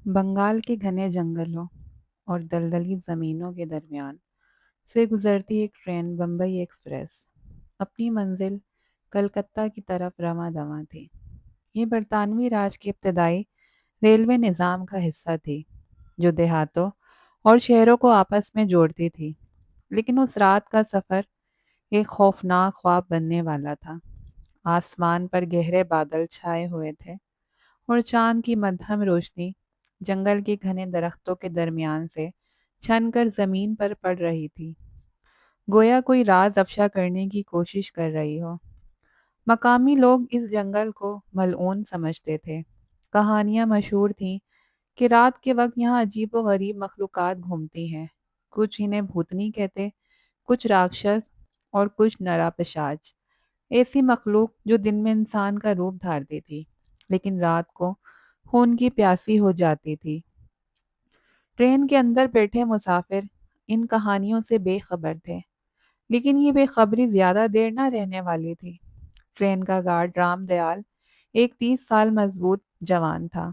بنگال کے گھنے جنگلوں اور دلدلی زمینوں کے درمیان سے گزرتی ایک ٹرین بمبئی ایکسپریس اپنی منزل کلکتہ کی طرف رواں دواں تھی۔ یہ برطانوی راج کے ابتدائی ریلوے نظام کا حصہ تھی جو دیہاتوں اور شہروں کو آپس میں جوڑتی تھی، لیکن اس رات کا سفر ایک خوفناک خواب بننے والا تھا۔ آسمان پر گہرے بادل چھائے ہوئے تھے اور چاند کی مدھم روشنی جنگل کے گھنے درختوں کے درمیان سے چھن کر زمین پر پڑ رہی تھی، گویا کوئی راز افشا کرنے کی کوشش کر رہی ہو۔ مقامی لوگ اس جنگل کو ملعون سمجھتے تھے۔ کہانیاں مشہور تھیں کہ رات کے وقت یہاں عجیب و غریب مخلوقات گھومتی ہیں، کچھ انہیں بھوتنی کہتے، کچھ راکشس اور کچھ نرا پشاچ، ایسی مخلوق جو دن میں انسان کا روپ دھارتی تھی لیکن رات کو خون کی پیاسی ہو جاتی تھی۔ ٹرین کے اندر بیٹھے مسافر ان کہانیوں سے بے خبر تھے، لیکن یہ بے خبری زیادہ دیر نہ رہنے والی تھی۔ ٹرین کا گارڈ رام دیال ایک 30 سال مضبوط جوان تھا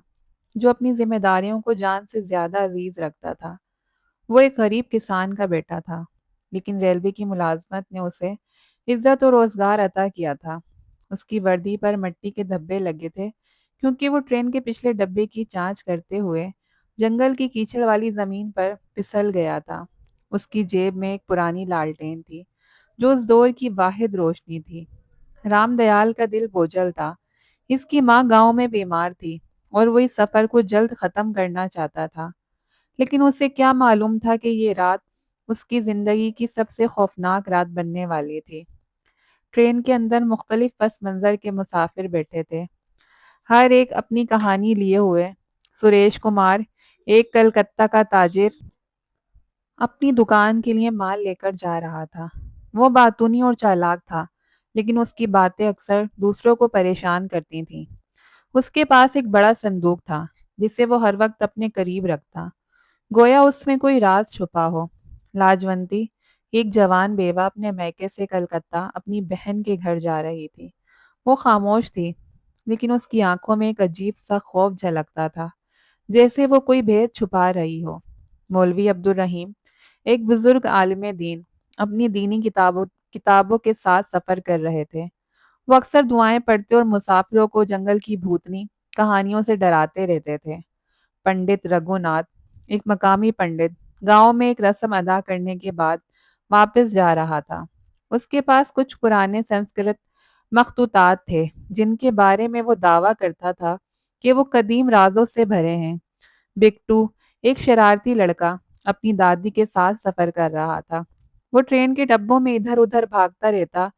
جو اپنی ذمہ داریوں کو جان سے زیادہ عزیز رکھتا تھا۔ وہ ایک غریب کسان کا بیٹا تھا، لیکن ریلوے کی ملازمت نے اسے عزت و روزگار عطا کیا تھا۔ اس کی وردی پر مٹی کے دھبے لگے تھے کیونکہ وہ ٹرین کے پچھلے ڈبے کی جانچ کرتے ہوئے جنگل کی کیچڑ والی زمین پر پھسل گیا تھا۔ اس کی جیب میں ایک پرانی لالٹین تھی جو اس دور کی واحد روشنی تھی۔ رام دیال کا دل بوجھل تھا۔ اس کی ماں گاؤں میں بیمار تھی اور وہ اس سفر کو جلد ختم کرنا چاہتا تھا، لیکن اسے کیا معلوم تھا کہ یہ رات اس کی زندگی کی سب سے خوفناک رات بننے والی تھی۔ ٹرین کے اندر مختلف پس منظر کے مسافر بیٹھے تھے، ہر ایک اپنی کہانی لیے ہوئے۔ سریش کمار، ایک کلکتہ کا تاجر، اپنی دکان کے لیے مال لے کر جا رہا تھا۔ وہ باتونی اور چالاک تھا، لیکن اس کی باتیں اکثر دوسروں کو پریشان کرتی تھیں۔ اس کے پاس ایک بڑا صندوق تھا جسے وہ ہر وقت اپنے قریب رکھتا، گویا اس میں کوئی راز چھپا ہو۔ لاجونتی، ایک جوان بیوہ، اپنے میکے سے کلکتہ اپنی بہن کے گھر جا رہی تھی۔ وہ خاموش تھی، لیکن اس کی آنکھوں میں ایک عجیب سا خوف جھلکتا تھا، جیسے وہ کوئی بھید چھپا رہی ہو۔ مولوی عبد الرحیم، ایک بزرگ عالم دین، اپنی دینی کتابوں کے ساتھ سفر کر رہے تھے۔ وہ اکثر دعائیں پڑھتے اور مسافروں کو جنگل کی بھوتنی کہانیوں سے ڈراتے رہتے تھے۔ پنڈت رگھو ناتھ، ایک مقامی پنڈت، گاؤں میں ایک رسم ادا کرنے کے بعد واپس جا رہا تھا۔ اس کے پاس کچھ پرانے سنسکرت مخطوطات تھے جن کے بارے میں وہ دعویٰ کرتا تھا کہ وہ قدیم رازوں سے بھرے ہیں۔ بکٹو، ایک شرارتی لڑکا، اپنی دادی کے ساتھ سفر کر رہا تھا۔ وہ ٹرین کے ڈبوں میں ادھر ادھر بھاگتا رہتا،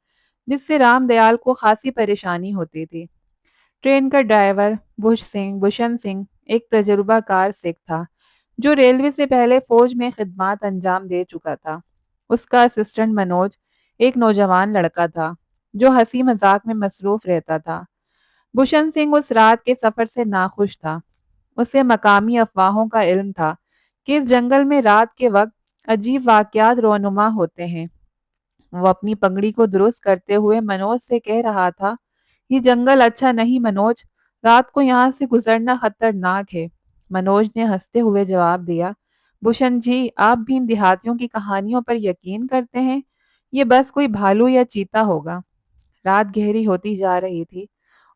جس سے رام دیال کو خاصی پریشانی ہوتی تھی۔ ٹرین کا ڈرائیور بھوشن سنگھ ایک تجربہ کار سکھ تھا جو ریلوے سے پہلے فوج میں خدمات انجام دے چکا تھا۔ اس کا اسسٹنٹ منوج ایک نوجوان لڑکا تھا جو ہنسی مذاق میں مصروف رہتا تھا۔ بھوشن سنگھ اس رات کے سفر سے ناخوش تھا۔ اسے مقامی افواہوں کا علم تھا کہ اس جنگل میں رات کے وقت عجیب واقعات رونما ہوتے ہیں۔ وہ اپنی پگڑی کو درست کرتے ہوئے منوج سے کہہ رہا تھا، یہ جنگل اچھا نہیں منوج، رات کو یہاں سے گزرنا خطرناک ہے۔ منوج نے ہنستے ہوئے جواب دیا، بھوشن جی، آپ بھی ان دیہاتیوں کی کہانیوں پر یقین کرتے ہیں؟ یہ بس کوئی بھالو یا چیتا ہوگا۔ رات گہری ہوتی جا رہی تھی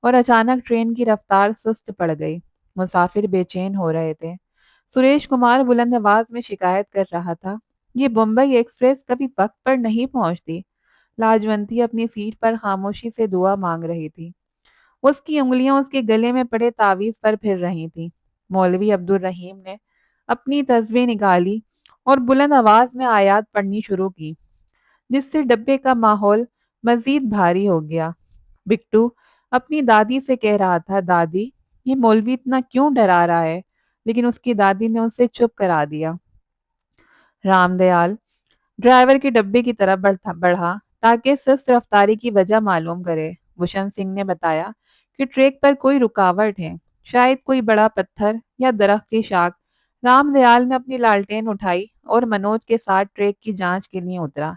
اور اچانک ٹرین کی رفتار سست پڑ گئی۔ مسافر بے چین ہو رہے تھے۔ سریش کمار بلند آواز میں شکایت کر رہا تھا، یہ بمبئی ایکسپریس کبھی وقت پر نہیں پہنچتی۔ لاجونتی اپنی سیٹ پر خاموشی سے دعا مانگ رہی تھی۔ اس کی انگلیاں اس کے گلے میں پڑے تعویذ پر پھر رہی تھیں۔ مولوی عبد الرحیم نے اپنی تصویر نکالی اور بلند آواز میں آیات پڑھنی شروع کی، جس سے ڈبے کا ماحول مزید بھاری ہو گیا۔ بکٹو اپنی دادی سے کہہ رہا تھا، دادی، یہ مولوی اتنا کیوں ڈرا رہا ہے؟ لیکن اس کی دادی نے اسے چپ کرا دیا۔ رام دیال ڈرائیور کے ڈبے کی طرف بڑھا تاکہ سست رفتاری کی وجہ معلوم کرے۔ بھوشن سنگھ نے بتایا کہ ٹریک پر کوئی رکاوٹ ہے، شاید کوئی بڑا پتھر یا درخت کی شاخ۔ رام دیال نے اپنی لالٹین اٹھائی اور منوج کے ساتھ ٹریک کی جانچ کے لیے اترا۔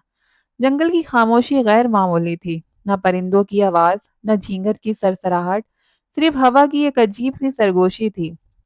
جنگل کی خاموشی غیر معمولی تھی، نہ پرندوں کی آواز، نہ جھینگر کی سرسراہٹ، صرف ہوا کی ایک عجیب سی سرگوشی تھی۔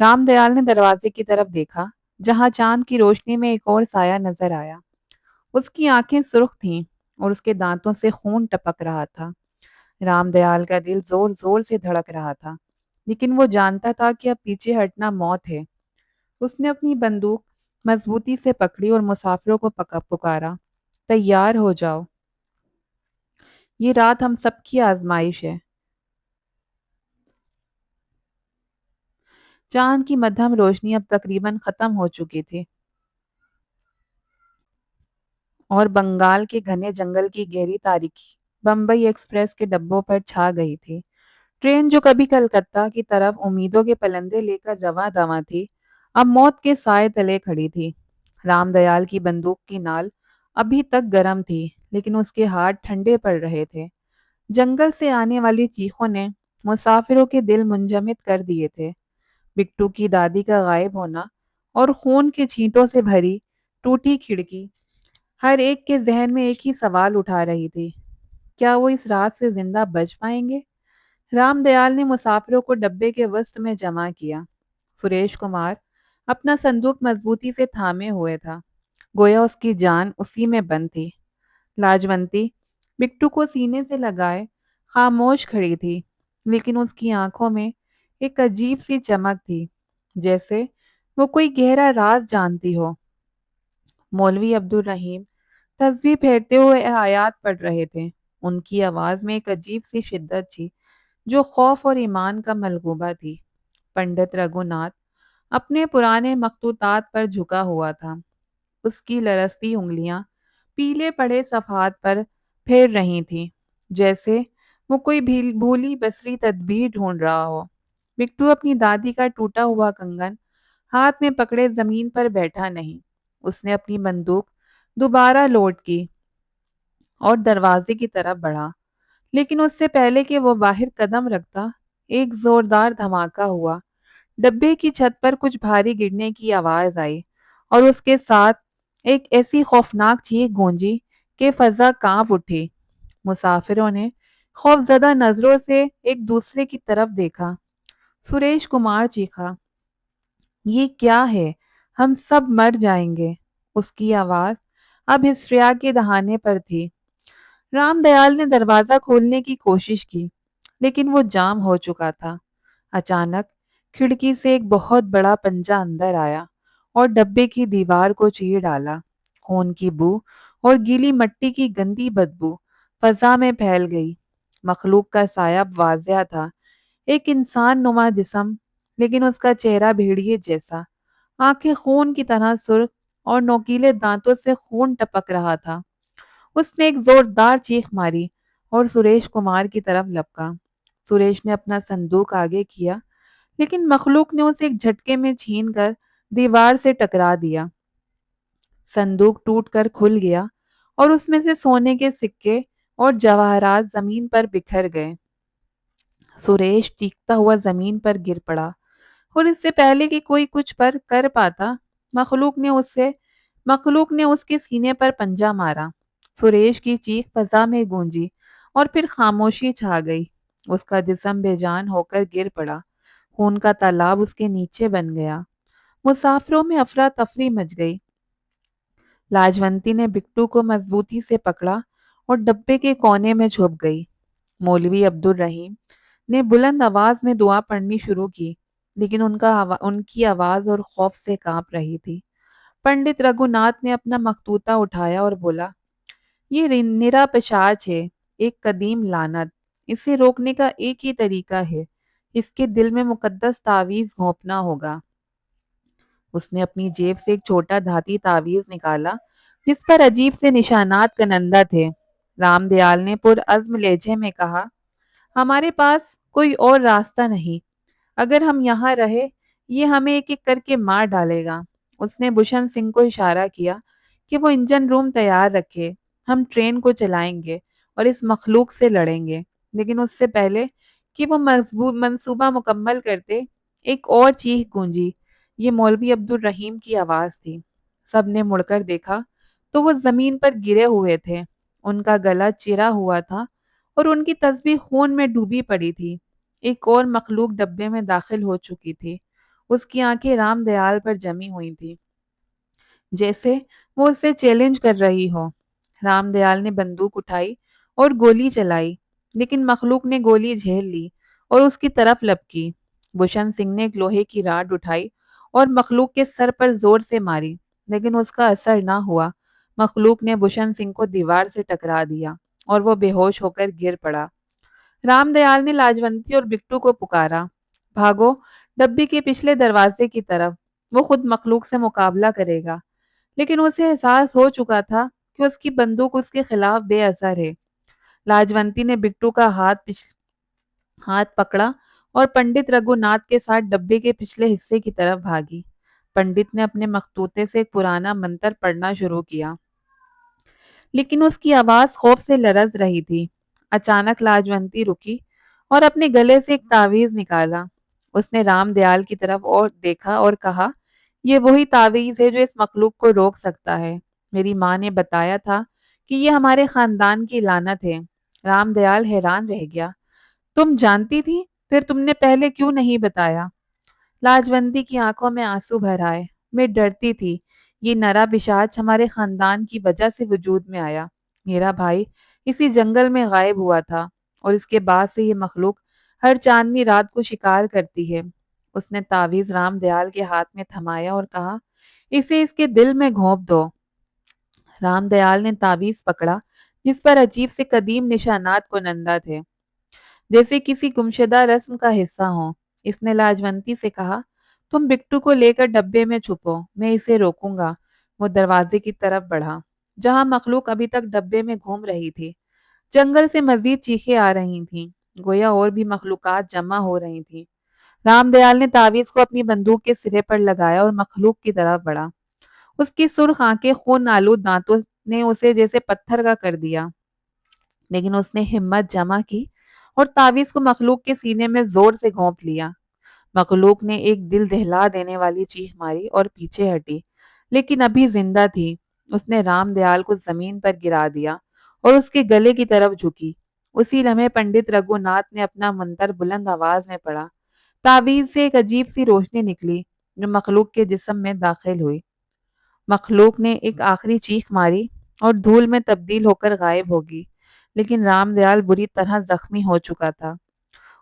رام دیال نے دروازے کی طرف دیکھا، جہاں چاند کی روشنی میں ایک اور سایہ نظر آیا۔ اس کی آنکھیں سرخ تھیں اور اس کے دانتوں سے خون ٹپک رہا تھا۔ رام دیال کا دل زور زور سے دھڑک رہا تھا، لیکن وہ جانتا تھا کہ اب پیچھے ہٹنا موت ہے۔ اس نے اپنی بندوق مضبوطی سے پکڑی اور مسافروں کو پکارا، تیار ہو جاؤ، یہ رات ہم سب کی آزمائش ہے۔ چاند کی مدھم روشنی اب تقریباً ختم ہو چکی تھی اور بنگال کے گھنے جنگل کی گہری تاریکی بمبئی ایکسپریس کے ڈبوں پر چھا گئی تھی۔ ٹرین جو کبھی کلکتہ کی طرف امیدوں کے پلندے لے کر رواں دواں تھی، اب موت کے سائے تلے کھڑی تھی۔ رام دیال کی بندوق کی نال ابھی تک گرم تھی، لیکن اس کے ہاتھ ٹھنڈے پڑ رہے تھے۔ جنگل سے آنے والی چیخوں نے مسافروں کے دل منجمد کر دیے تھے۔ بکٹو کی دادی کا غائب ہونا اور خون کے چھینٹوں سے بھری ٹوٹی کھڑکی ہر ایک کے ذہن میں ایک ہی سوال اٹھا رہی تھی: کیا وہ اس رات سے زندہ بچ پائیں گے؟ رام دیال نے مسافروں کو ڈبے کے وسط میں جمع کیا۔ سریش کمار اپنا صندوق مضبوطی سے تھامے ہوئے تھا، گویا اس کی جان اسی میں بند تھی۔ لاجونتی بکٹو کو سینے سے لگائے خاموش کھڑی تھی، لیکن اس کی آنکھوں میں ایک عجیب سی چمک تھی، جیسے وہ کوئی گہرا راز جانتی ہو۔ مولوی عبد الرحیم تسبیح پھیرتے ہوئے آیات پڑھ رہے تھے۔ ان کی آواز میں ایک عجیب سی شدت تھی، جو خوف اور ایمان کا ملغوبہ تھی۔ پنڈت رگھو ناتھ اپنے پرانے مخطوطات پر جھکا ہوا تھا، اس کی لرزتی انگلیاں پیلے پڑے صفحات پر پھیر رہی تھیں، جیسے وہ کوئی بھولی بسری تدبیر ڈھونڈ رہا ہو۔ بکٹو اپنی دادی کا ٹوٹا ہوا کنگن ہاتھ میں پکڑے زمین پر بیٹھا نہیں۔ اس نے اپنی بندوق دوبارہ لوڈ کی اور دروازے کی طرف بڑھا، لیکن اس سے پہلے کہ وہ باہر قدم رکھتا، ایک زوردار دھماکہ ہوا۔ ڈبے کی چھت پر کچھ بھاری گرنے کی آواز آئی اور اس کے ساتھ ایک ایسی خوفناک چیخ گونجی کہ فضا کانپ اٹھی۔ مسافروں نے خوف زدہ نظروں سے ایک دوسرے کی طرف دیکھا۔ سریش کمار چیخا، یہ کیا ہے؟ ہم سب مر جائیں گے۔ اس کی آواز اب ہسٹریا کے دہانے پر تھی۔ رام دیال نے دروازہ کھولنے کی کوشش کی، لیکن وہ جام ہو چکا تھا۔ اچانک کھڑکی سے ایک بہت بڑا پنجہ اندر آیا اور ڈبے کی دیوار کو چیر ڈالا۔ خون کی بو اور گیلی مٹی کی گندی بدبو فضا میں پھیل گئی۔ مخلوق کا سایہ واضح تھا، ایک انسان نما جسم، لیکن اس کا چہرہ بھیڑیے جیسا، آنکھیں خون کی طرح سرخ اور نوکیلے دانتوں سے خون ٹپک رہا تھا۔ اس نے ایک زوردار چیخ ماری اور سریش کمار کی طرف لپکا۔ سریش نے اپنا صندوق آگے کیا، لیکن مخلوق نے اسے ایک جھٹکے میں چھین کر دیوار سے ٹکرا دیا۔ صندوق ٹوٹ کر کھل گیا اور اس میں سے سونے کے سکے اور جواہرات زمین پر بکھر گئے۔ سریش چیختا ہوا زمین پر گر پڑا اور اس سے پہلے کہ کوئی کچھ پر کر پاتا، مخلوق نے اس کے سینے پر پنجہ مارا۔ سریش کی چیخ فضا میں گونجی اور پھر خاموشی چھا گئی۔ اس کا جسم بے جان ہو کر گر پڑا، خون کا تالاب اس کے نیچے بن گیا۔ مسافروں میں افراتفری مچ گئی۔ لاجونتی نے بکٹو کو مضبوطی سے پکڑا اور ڈبے کے کونے میں چھپ گئی۔ مولوی عبد الرحیم نے بلند آواز میں دعا پڑھنی شروع کی، لیکن ان کی آواز اور خوف سے کانپ رہی تھی۔ پنڈت رگھو ناتھ نے اپنا مخطوطہ اٹھایا اور بولا، یہ نرا پشاچ ہے، ایک قدیم لعنت۔ اسے روکنے کا ایک ہی طریقہ ہے، اس کے دل میں مقدس تعویذ گھونپنا ہوگا۔ اس نے اپنی جیب سے ایک چھوٹا دھاتی تعویذ نکالا، جس پر عجیب سے نشانات کنندہ تھے۔ رام دیال نے پرعزم لہجے میں کہا، ہمارے پاس کوئی اور راستہ نہیں، اگر ہم یہاں رہے یہ ہمیں ایک ایک کر کے مار ڈالے گا۔ اس نے بشن سنگھ کو اشارہ کیا کہ وہ انجن روم تیار رکھے، ہم ٹرین کو چلائیں گے اور اس مخلوق سے لڑیں گے۔ لیکن اس سے پہلے کہ وہ منصوبہ مکمل کرتے، ایک اور چیخ گونجی۔ یہ مولوی عبد الرحیم کی آواز تھی۔ سب نے مڑ کر دیکھا تو وہ زمین پر گرے ہوئے تھے، ان کا گلا چرا ہوا تھا اور ان کی تسبیح خون میں ڈوبی پڑی تھی۔ ایک اور مخلوق ڈبے میں داخل ہو چکی تھی۔ اس کی آنکھیں رام دیال پر جمی ہوئی تھی، جیسے وہ اس سے چیلنج کر رہی ہو۔ رام دیال نے بندوق اٹھائی اور گولی چلائی، لیکن مخلوق نے گولی جھیل لی اور اس کی طرف لپکی۔ بھوشن سنگھ نے ایک لوہے کی راڈ اٹھائی اور مخلوق کے سر پر زور سے ماری، لیکن اس کا اثر نہ ہوا۔ مخلوق نے بھوشن سنگھ کو دیوار سے ٹکرا دیا اور وہ بے ہوش ہو کر گر پڑا۔ رام دیال نے لاجونتی اور بکٹو کو پکارا، بھاگو ڈبے کے پچھلے دروازے کی طرف، وہ خود مخلوق سے مقابلہ کرے گا۔ لیکن اسے احساس ہو چکا تھا کہ اس کی بندوق اس کے خلاف بے اثر ہے۔ لاجونتی نے بکٹو کا ہاتھ پکڑا اور پنڈت رگھو ناتھ کے ساتھ ڈبے کے پچھلے حصے کی طرف بھاگی۔ پنڈت نے اپنے مخطوطے سے ایک پرانا منتر پڑھنا شروع کیا، لیکن اس کی آواز خوف سے لرز رہی تھی۔ اچانک لاجونتی رکی اور اپنے گلے سے ایک تعویذ نکالا۔ اس نے رام دیال کی طرف اور دیکھا اور کہا، یہ وہی تعویذ ہے جو اس مخلوق کو روک سکتا ہے۔ میری ماں نے بتایا تھا کہ یہ ہمارے خاندان کی لعنت ہے۔ رام دیال حیران رہ گیا۔ تم جانتی تھی؟ پھر تم نے پہلے کیوں نہیں بتایا؟ لاجونتی کی آنکھوں میں آنسو بھر آئے۔ میں ڈرتی تھی، یہ نرا پشاچ ہمارے خاندان کی وجہ سے وجود میں آیا۔ میرا بھائی اسی جنگل میں غائب ہوا تھا اور اس کے بعد سے یہ مخلوق ہر چاندنی رات کو شکار کرتی ہے۔ اس نے تعویذ رام دیال کے ہاتھ میں تھمایا اور کہا، اسے اس کے دل میں گھونپ دو۔ رام دیال نے تعویذ پکڑا، جس پر عجیب سے قدیم نشانات کنندہ تھے، جیسے کسی گمشدہ رسم کا حصہ ہو۔ اس نے لاجونتی سے کہا، تم بکٹو کو لے کر ڈبے میں چھپو، میں اسے روکوں گا۔ وہ دروازے کی طرف بڑھا، جہاں مخلوق ابھی تک ڈبے میں گھوم رہی تھی۔ جنگل سے مزید چیخیں آ رہی تھیں، گویا اور بھی مخلوقات جمع ہو رہی تھیں۔ رام دیال نے تعویذ کو اپنی بندوق کے سرے پر لگایا اور مخلوق کی طرف بڑھا۔ اس کی سرخ آنکھیں خون آلود دانتوں نے اسے جیسے پتھر کا کر دیا، لیکن اس نے ہمت جمع کی اور تعویذ کو مخلوق کے سینے میں زور سے گھونپ لیا۔ مخلوق نے ایک دل دہلا دینے والی چیخ ماری اور پیچھے ہٹی، لیکن ابھی زندہ تھی۔ اس نے رام دیال کو زمین پر گرا دیا اور اس کے گلے کی طرف جھکی۔ اسی لمحے پنڈت رگھو ناتھ نے اپنا منتر بلند آواز میں پڑھا۔ تعویذ سے ایک عجیب سی روشنی نکلی جو مخلوق کے جسم میں داخل ہوئی۔ مخلوق نے ایک آخری چیخ ماری اور دھول میں تبدیل ہو کر غائب ہوگی، لیکن رام دیال بری طرح زخمی ہو چکا تھا۔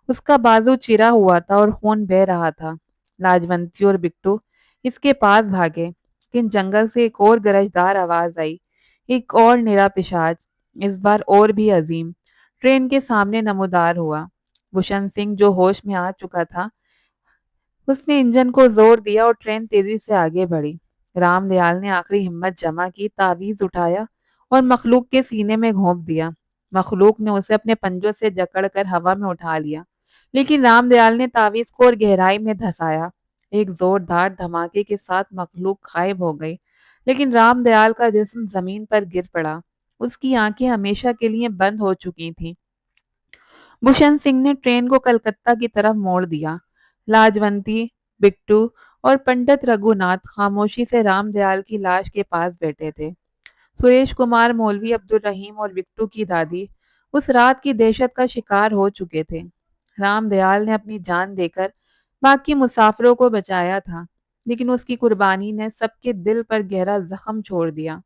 اس کا بازو چرا ہوا تھا اور خون بہہ رہا تھا۔ لاجونتی اور بکٹو اس کے پاس بھاگے، لیکن جنگل سے ایک اور گرجدار آواز آئی، ایک اور نرا پشاچ، اس بار اور بھی عظیم، ٹرین کے سامنے نمودار ہوا۔ بھوشن سنگھ جو ہوش میں آ چکا تھا، اس نے انجن کو زور دیا اور ٹرین تیزی سے آگے بڑھی۔ رام دیال نے آخری ہمت جمع کی، تعویذ اٹھایا اور مخلوق کے سینے میں گھونپ دیا۔ مخلوق نے اسے اپنے پنجوں سے جکڑ کر ہوا میں اٹھا لیا، لیکن رام دیال نے تعویذ کو اور گہرائی میں دھسایا۔ ایک زوردار دھماکے کے ساتھ مخلوق غائب ہو گئی، لیکن رام دیال کا جسم زمین پر گر پڑا۔ اس کی آنکھیں ہمیشہ کے لیے بند ہو چکی تھیں۔ بھوشن سنگھ نے ٹرین کو کلکتہ کی طرف موڑ دیا۔ لاجونتی، بکٹو اور پنڈت رگھو ناتھ خاموشی سے رام دیال کی لاش کے پاس بیٹھے تھے۔ سریش کمار مولوی، عبد الرحیم اور بکٹو کی دادی اس رات کی دہشت کا شکار ہو چکے تھے۔ رام دیال نے اپنی جان دے کر باقی مسافروں کو بچایا تھا، لیکن اس کی قربانی نے سب کے دل پر گہرا زخم چھوڑ دیا۔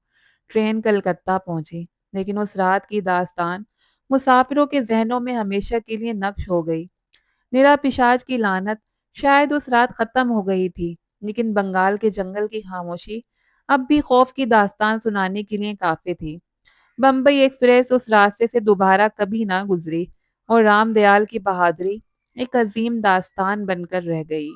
ٹرین کلکتہ پہنچی، لیکن اس رات کی داستان مسافروں کے ذہنوں میں ہمیشہ کے لیے نقش ہو گئی۔ نرا پشاچ کی لعنت شاید اس رات ختم ہو گئی تھی، لیکن بنگال کے جنگل کی خاموشی اب بھی خوف کی داستان سنانے کے لیے کافی تھی۔ بمبئی ایکسپریس اس راستے سے دوبارہ کبھی نہ گزری اور رام دیال کی بہادری ایک عظیم داستان بن کر رہ گئی۔